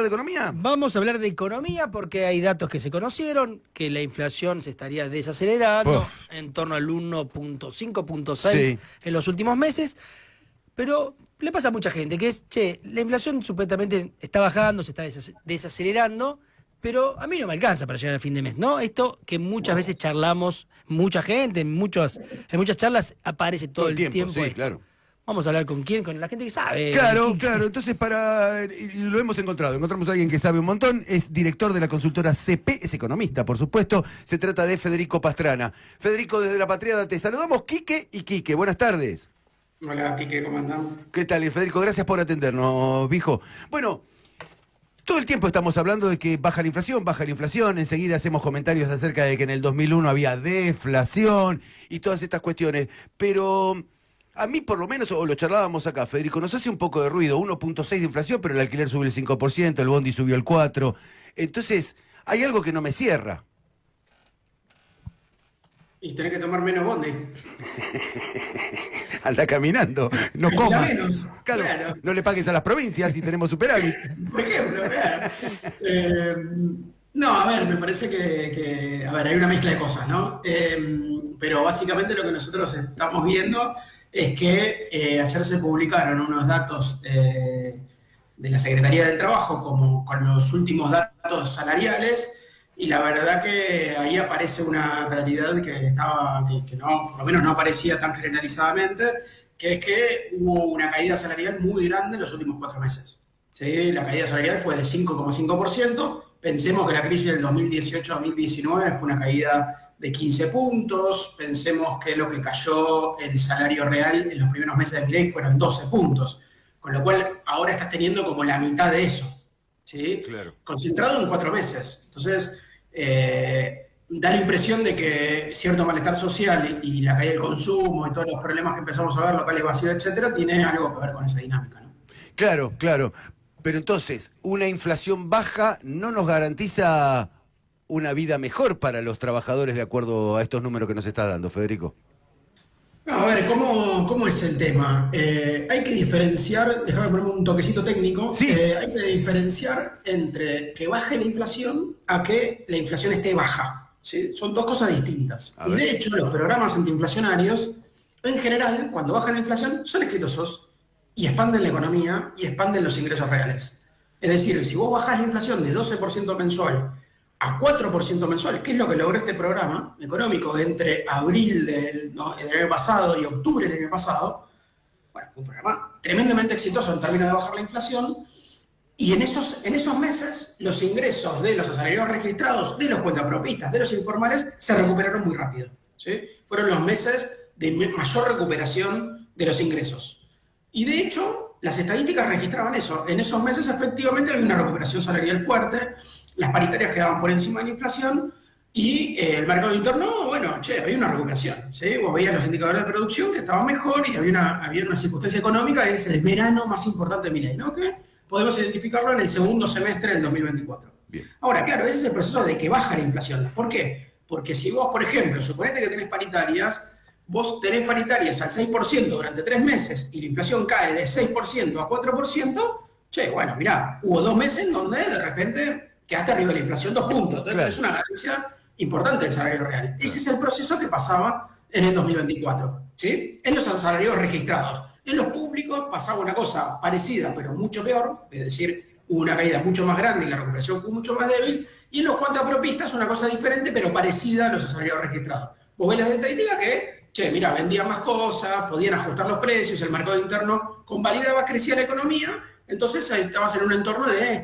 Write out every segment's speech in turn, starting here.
de economía? Vamos a hablar de economía porque hay datos que se conocieron, que la inflación se estaría desacelerando en torno al 1.5, 1.6 Sí. en los últimos meses, pero le pasa a mucha gente que es, la inflación supuestamente está bajando, se está desacelerando, pero a mí no me alcanza para llegar al fin de mes, ¿no? Esto que muchas veces charlamos, mucha gente, en muchas charlas aparece todo el tiempo Sí, esto. claro. Vamos a hablar con quién, con la gente que sabe. Claro. Entonces, y lo hemos encontrado. Encontramos a alguien que sabe un montón. Es director de la consultora CP, es economista, por supuesto. Se trata de Federico Pastrana. Federico, desde La Patriada te saludamos. Quique y Quique, buenas tardes. Hola, Quique, ¿cómo andan? ¿Qué tal, Federico? Gracias por atendernos, viejo. Bueno, todo el tiempo estamos hablando de que baja la inflación. Enseguida hacemos comentarios acerca de que en el 2001 había deflación y todas estas cuestiones. Pero a mí, por lo menos, o lo charlábamos acá, Federico, nos hace un poco de ruido. 1.6 de inflación, pero el alquiler subió el 5%, el bondi subió el 4%. Entonces, hay algo que no me cierra. Y tenés que tomar menos bondi. Anda caminando, no Alquila comas. menos, claro. No le pagues a las provincias si tenemos superávit. Por ejemplo, claro. No, a ver, me parece que a ver, hay una mezcla de cosas, ¿no? Pero básicamente lo que nosotros estamos viendo es que ayer se publicaron unos datos de la Secretaría del Trabajo como con los últimos datos salariales. Y la verdad que ahí aparece una realidad que no, por lo menos no aparecía tan generalizadamente, que es que hubo una caída salarial muy grande en los últimos 4 meses. ¿Sí? La caída salarial fue de 5,5%. Pensemos que la crisis del 2018-2019 fue una caída de 15 puntos. Pensemos que lo que cayó el salario real en los primeros meses de Milei fueron 12 puntos. Con lo cual ahora estás teniendo como la mitad de eso. ¿Sí? Claro. Concentrado en 4 meses. Entonces, da la impresión de que cierto malestar social y la caída del consumo y todos los problemas que empezamos a ver, locales vacíos, etcétera, tiene algo que ver con esa dinámica, ¿no? Claro. Pero entonces, una inflación baja no nos garantiza una vida mejor para los trabajadores de acuerdo a estos números que nos está dando, Federico. A ver, ¿cómo es el tema? Hay que diferenciar, déjame ponerme un toquecito técnico, Sí. Hay que diferenciar entre que baje la inflación a que la inflación esté baja, ¿sí? Son dos cosas distintas. A Y ver. de hecho, los programas antiinflacionarios, en general, cuando bajan la inflación, son exitosos y expanden la economía y expanden los ingresos reales. Es decir, si vos bajás la inflación de 12% mensual a 4% mensual, que es lo que logró este programa económico entre abril del año pasado y octubre del año pasado, bueno, fue un programa tremendamente exitoso en términos de bajar la inflación, y en esos meses los ingresos de los asalariados registrados, de los cuentapropistas, de los informales, se recuperaron muy rápido, ¿sí? Fueron los meses de mayor recuperación de los ingresos. Y de hecho, las estadísticas registraban eso. En esos meses efectivamente había una recuperación salarial fuerte, las paritarias quedaban por encima de la inflación y el mercado interno, bueno, había una recuperación, ¿sí? Vos veías los indicadores de producción que estaban mejor y había una circunstancia económica que es el verano más importante de Milei, ¿no? Que podemos identificarlo en el segundo semestre del 2024. Bien. Ahora, claro, ese es el proceso de que baja la inflación. ¿Por qué? Porque si vos, por ejemplo, suponete que tenés paritarias, vos tenés paritarias al 6% durante 3 meses y la inflación cae de 6% a 4%, bueno, mirá, hubo 2 meses en donde de repente quedaste arriba de la inflación 2 puntos. Entonces Claro. es una ganancia importante del salario real. Ese es el proceso que pasaba en el 2024, ¿sí? En los salarios registrados. En los públicos pasaba una cosa parecida, pero mucho peor, es decir, hubo una caída mucho más grande y la recuperación fue mucho más débil, y en los cuentapropistas una cosa diferente, pero parecida a los salarios registrados. Vos ves las estadísticas que, mira, vendían más cosas, podían ajustar los precios, el mercado interno convalidaba, crecía la economía, entonces ahí estabas en un entorno de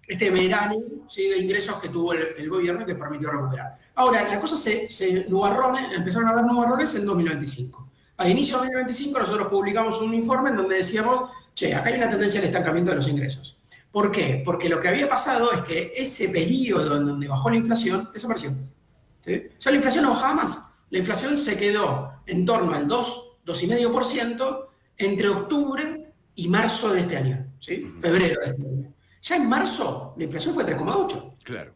este verano, ¿sí?, de ingresos que tuvo el gobierno y que permitió recuperar. Ahora, la cosa empezaron a haber nubarrones en 2025. A inicio de 2025 nosotros publicamos un informe en donde decíamos, acá hay una tendencia al estancamiento de los ingresos. ¿Por qué? Porque lo que había pasado es que ese periodo en donde bajó la inflación desapareció, ¿sí? O sea, la inflación no bajaba más. La inflación se quedó en torno al 2,5% entre octubre y marzo de este año, ¿sí? Febrero de este año. Ya en marzo la inflación fue 3,8. Claro.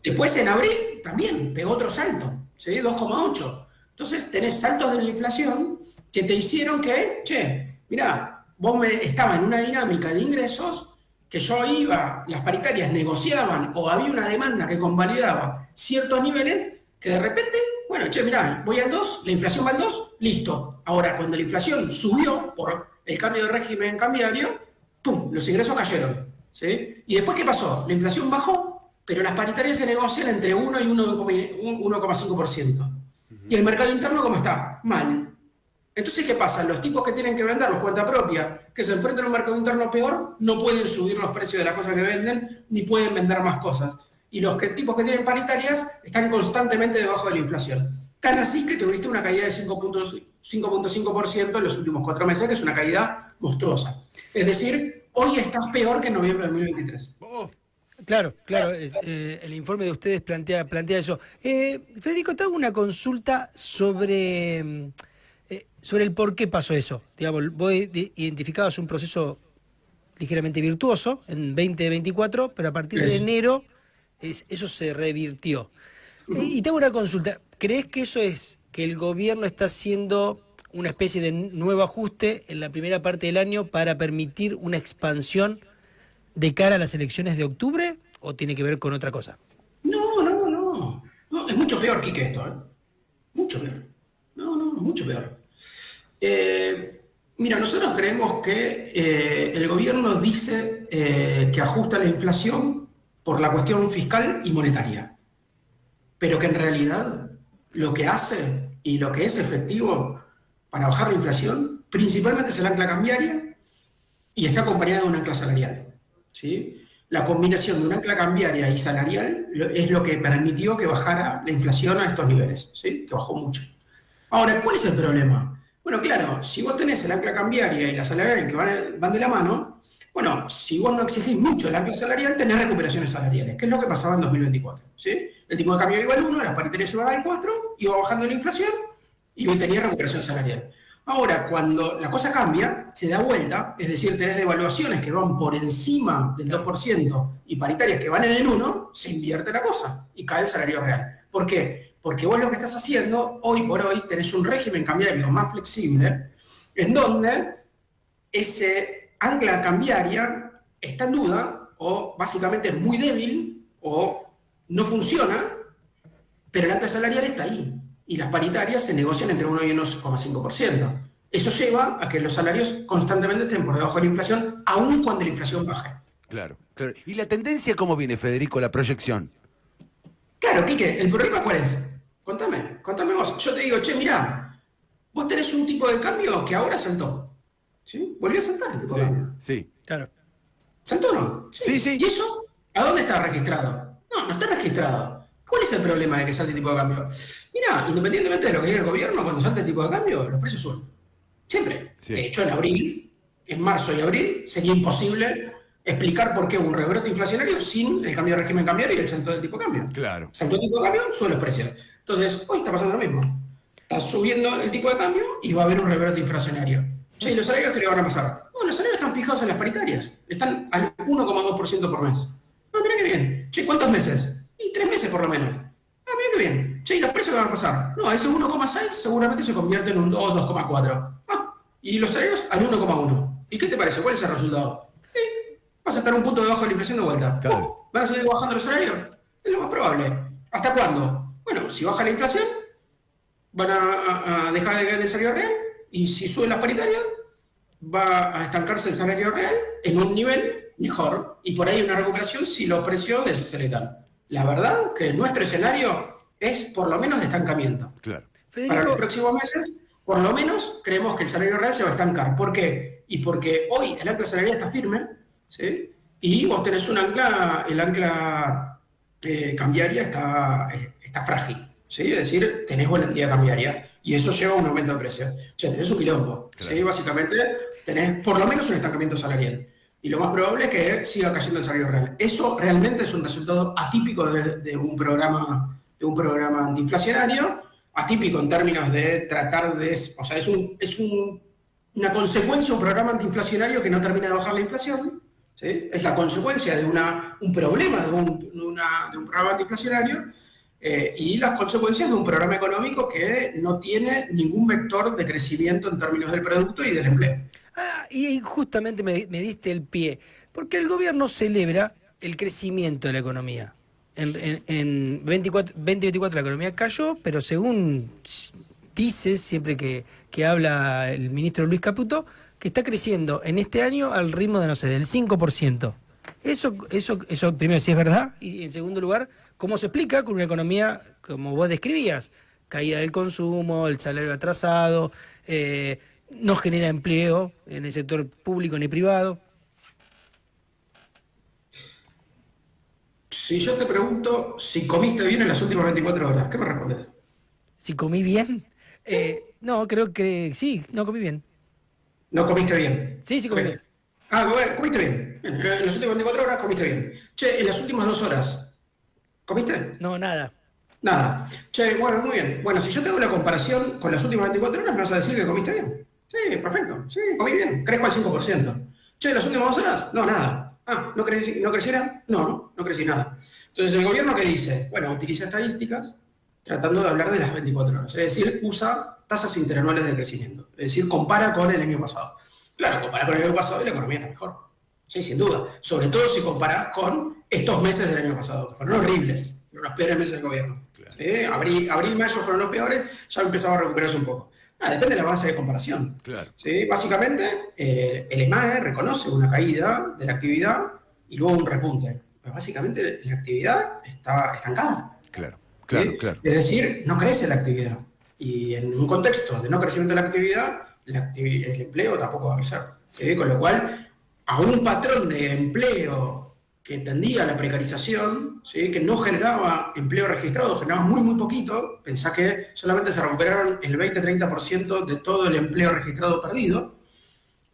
Después en abril también pegó otro salto, ¿sí? 2,8. Entonces tenés saltos de la inflación que te hicieron que, mirá, vos estaba en una dinámica de ingresos que yo iba, las paritarias negociaban o había una demanda que convalidaba ciertos niveles, que de repente, bueno, che, mirá, voy al 2, la inflación va al 2, listo. Ahora, cuando la inflación subió por el cambio de régimen cambiario, ¡pum!, los ingresos cayeron, ¿sí? Y después, ¿qué pasó? La inflación bajó, pero las paritarias se negocian entre 1 y 1,5%. ¿Y el mercado interno cómo está? Mal. Entonces, ¿qué pasa? Los tipos que tienen que vender por cuenta propia, que se enfrentan a un mercado interno peor, no pueden subir los precios de las cosas que venden, ni pueden vender más cosas. Y los tipos que tienen paritarias están constantemente debajo de la inflación. Tan así que tuviste una caída de 5.5% en los últimos 4 meses, que es una caída monstruosa. Es decir, hoy estás peor que en noviembre de 2023. Claro, el informe de ustedes plantea eso. Federico, te hago una consulta sobre el por qué pasó eso. Digamos, vos identificabas un proceso ligeramente virtuoso en 2024, pero a partir de enero eso se revirtió. Y te hago una consulta. ¿Crees que eso es que el gobierno está haciendo una especie de nuevo ajuste en la primera parte del año para permitir una expansión de cara a las elecciones de octubre, o tiene que ver con otra cosa? No, es mucho peor, Quique, esto, ¿eh? Mucho peor. Mucho peor. Mira, nosotros creemos que el gobierno dice que ajusta la inflación por la cuestión fiscal y monetaria, pero que en realidad lo que hace y lo que es efectivo para bajar la inflación principalmente es el ancla cambiaria y está acompañada de un ancla salarial, ¿sí? La combinación de un ancla cambiaria y salarial es lo que permitió que bajara la inflación a estos niveles, ¿sí? Que bajó mucho. Ahora, ¿cuál es el problema? Bueno, claro, si vos tenés el ancla cambiaria y la salarial que van de la mano, bueno, si vos no exigís mucho el ancla salarial, tenés recuperaciones salariales, que es lo que pasaba en 2024, ¿sí? El tipo de cambio iba al 1, las paritarias iban al 4, iba bajando la inflación y hoy tenía recuperación salarial. Ahora, cuando la cosa cambia, se da vuelta, es decir, tenés devaluaciones que van por encima del 2% y paritarias que van en el 1, se invierte la cosa y cae el salario real. ¿Por qué? Porque vos lo que estás haciendo, hoy por hoy, tenés un régimen cambiario más flexible, en donde ese ancla cambiaria está en duda, o básicamente es muy débil, o no funciona, pero el ancla salarial está ahí. Y las paritarias se negocian entre 1 y 1,5%. Eso lleva a que los salarios constantemente estén por debajo de la inflación, aun cuando la inflación baje. Claro. ¿Y la tendencia cómo viene, Federico, la proyección? Claro, Quique, ¿el problema cuál es? Contame vos. Yo te digo, che, mirá, vos tenés un tipo de cambio que ahora saltó. ¿Sí? Volvió a saltar el tipo de cambio. Sí. Claro. ¿Saltó o no? Sí. ¿Y eso? ¿A dónde está registrado? No está registrado. ¿Cuál es el problema de que salte el tipo de cambio? Mirá, independientemente de lo que diga el gobierno, cuando salta el tipo de cambio, los precios suben. Siempre. Sí. De hecho, en marzo y abril, sería imposible explicar por qué hubo un rebrote inflacionario sin el cambio de régimen cambiario y el salto del tipo de cambio. Claro. Salto el tipo de cambio, suben los precios. Entonces, hoy está pasando lo mismo. Está subiendo el tipo de cambio y va a haber un rebrote inflacionario. Che, ¿y los salarios qué le van a pasar? No, los salarios están fijados en las paritarias. Están al 1,2% por mes. Ah, mirá qué bien. Che, ¿cuántos meses? Y 3 meses por lo menos. Ah, mirá qué bien. Che, ¿y los precios qué van a pasar? No, ese 1,6 seguramente se convierte en un 2 o 2,4. Ah, y los salarios al 1,1. ¿Y qué te parece? ¿Cuál es el resultado? Vas a estar un punto debajo de la inflación de vuelta. Claro. ¿Van a seguir bajando los salarios? Es lo más probable. ¿Hasta cuándo? Bueno, si baja la inflación, van a dejar de caer el salario real, y si sube las paritarias, va a estancarse el salario real en un nivel mejor, y por ahí una recuperación si los precios desaceleran. La verdad que nuestro escenario es por lo menos de estancamiento. Claro. Federico, Para los próximos meses, por lo menos, creemos que el salario real se va a estancar. ¿Por qué? Y porque hoy el ancla salarial está firme, ¿sí? Y vos tenés un ancla, el ancla cambiaria está frágil, ¿sí? Es decir, tenés volatilidad cambiaria y eso lleva a un aumento de precios. O sea, tenés un quilombo, Claro. ¿sí? Básicamente tenés por lo menos un estancamiento salarial. Y lo más probable es que siga cayendo el salario real. Eso realmente es un resultado atípico de un programa antiinflacionario, atípico en términos de tratar de... O sea, es una consecuencia de un programa antiinflacionario que no termina de bajar la inflación, ¿sí? Es la consecuencia de un problema de un programa antiinflacionario y las consecuencias de un programa económico que no tiene ningún vector de crecimiento en términos del producto y del empleo. y justamente me diste el pie. Porque el gobierno celebra el crecimiento de la economía. En 2024 la economía cayó, pero según dice siempre que habla el ministro Luis Caputo, que está creciendo en este año al ritmo de, no sé, del 5%. Eso primero, si es verdad, y en segundo lugar, ¿cómo se explica con una economía como vos describías? Caída del consumo, el salario atrasado, no genera empleo en el sector público ni privado. Si yo te pregunto si comiste bien en las últimas 24 horas, ¿qué me respondes? ¿Si comí bien? No, creo que sí, no comí bien. ¿No comiste bien? Sí, comí bien. Bueno, comiste bien. En las últimas 24 horas comiste bien. Che, en las últimas 2 horas, ¿comiste? No, nada. Nada. Che, bueno, muy bien. Bueno, si yo te hago la comparación con las últimas 24 horas, me vas a decir que comiste bien. Sí, perfecto. Sí, comí bien. Crezco al 5%. Che, ¿en las últimas 2 horas? No, nada. ¿No creciera? No crecí nada. Entonces, ¿el gobierno qué dice? Bueno, utiliza estadísticas tratando de hablar de las 24 horas. Es decir, usa tasas interanuales de crecimiento. Es decir, compara con el año pasado. Claro, compara con el año pasado y la economía está mejor. Sí, sin duda. Sobre todo si comparás con estos meses del año pasado, que fueron horribles. Fueron los peores meses del gobierno. Claro. ¿Sí? Abril, mayo fueron los peores, ya empezaba a recuperarse un poco. Depende de la base de comparación. Claro. ¿Sí? Básicamente, el EMAE reconoce una caída de la actividad y luego un repunte. Pero básicamente la actividad está estancada. Claro. ¿Sí? Es decir, no crece la actividad. Y en un contexto de no crecimiento de la actividad, el empleo tampoco va a crecer. ¿Sí? Con lo cual, a un patrón de empleo que tendía a la precarización, ¿sí? Que no generaba empleo registrado, generaba muy poquito, pensá que solamente se recuperaron el 20-30% de todo el empleo registrado perdido,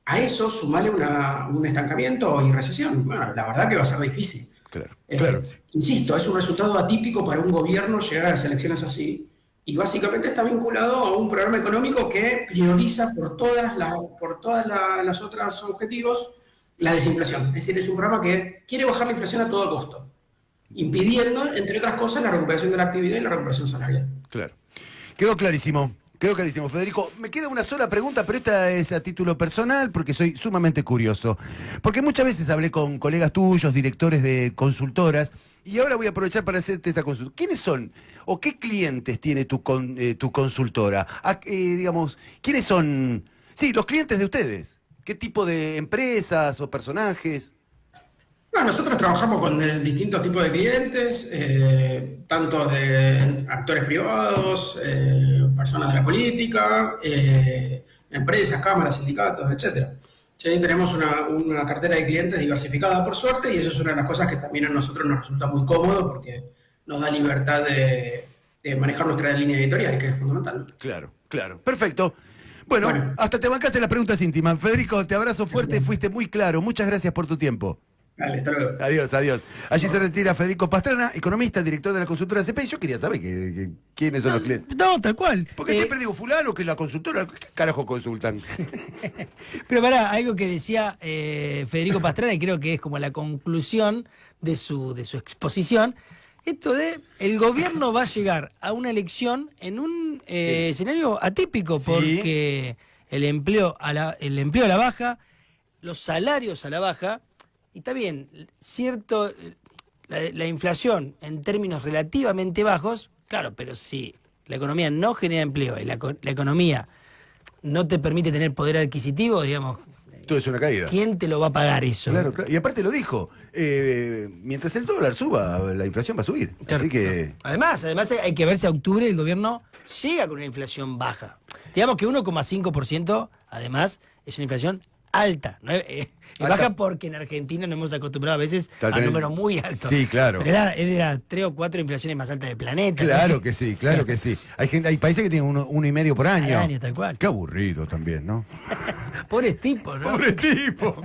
a eso sumale un estancamiento y recesión. Bueno, la verdad que va a ser difícil. Claro. Insisto, es un resultado atípico para un gobierno llegar a las elecciones así, y básicamente está vinculado a un programa económico que prioriza por todas las otras objetivos la desinflación. Es decir, es un programa que quiere bajar la inflación a todo costo, impidiendo, entre otras cosas, la recuperación de la actividad y la recuperación salarial. Claro. Quedó clarísimo, Federico. Me queda una sola pregunta, pero esta es a título personal, porque soy sumamente curioso. Porque muchas veces hablé con colegas tuyos, directores de consultoras, y ahora voy a aprovechar para hacerte esta consulta. ¿Quiénes son o qué clientes tiene tu consultora? Digamos, ¿quiénes son? Sí, los clientes de ustedes. ¿Qué tipo de empresas o personajes? Bueno, nosotros trabajamos con distintos tipos de clientes, tanto de actores privados, personas de la política, empresas, cámaras, sindicatos, etc. Sí, tenemos una cartera de clientes diversificada por suerte, y eso es una de las cosas que también a nosotros nos resulta muy cómodo porque nos da libertad de manejar nuestra línea editorial, que es fundamental. Claro. Perfecto. Bueno, hasta te bancaste las preguntas íntimas. Federico, te abrazo fuerte, fuiste muy claro. Muchas gracias por tu tiempo. Dale, hasta luego. Adiós. Allí se retira Federico Pastrana, economista, director de la consultora CP. Yo quería saber quiénes son los clientes. No, tal cual. Porque siempre digo fulano, que es la consultora. ¿Qué carajo consultan? Pero pará, algo que decía Federico Pastrana, y creo que es como la conclusión de su exposición, esto de el gobierno va a llegar a una elección en un escenario atípico, porque el empleo a la baja, los salarios a la baja, y está bien, la inflación en términos relativamente bajos, claro, pero si la economía no genera empleo y la economía no te permite tener poder adquisitivo, digamos, Todo es una caída. ¿quién te lo va a pagar eso? Claro. Y aparte lo dijo, mientras el dólar suba, la inflación va a subir. Claro. Así que... Además hay que ver si a octubre el gobierno llega con una inflación baja. Digamos que 1,5%, además, es una inflación alta, ¿no? Baja porque en Argentina nos hemos acostumbrado a veces a números muy altos. Sí, claro. Pero era 3 o 4 inflaciones más altas del planeta. Claro, ¿no? que sí. Hay países que tienen 1,5 por año. Al año, tal cual. Qué aburrido también, ¿no? Pobres tipos, ¿no? Pobre tipo.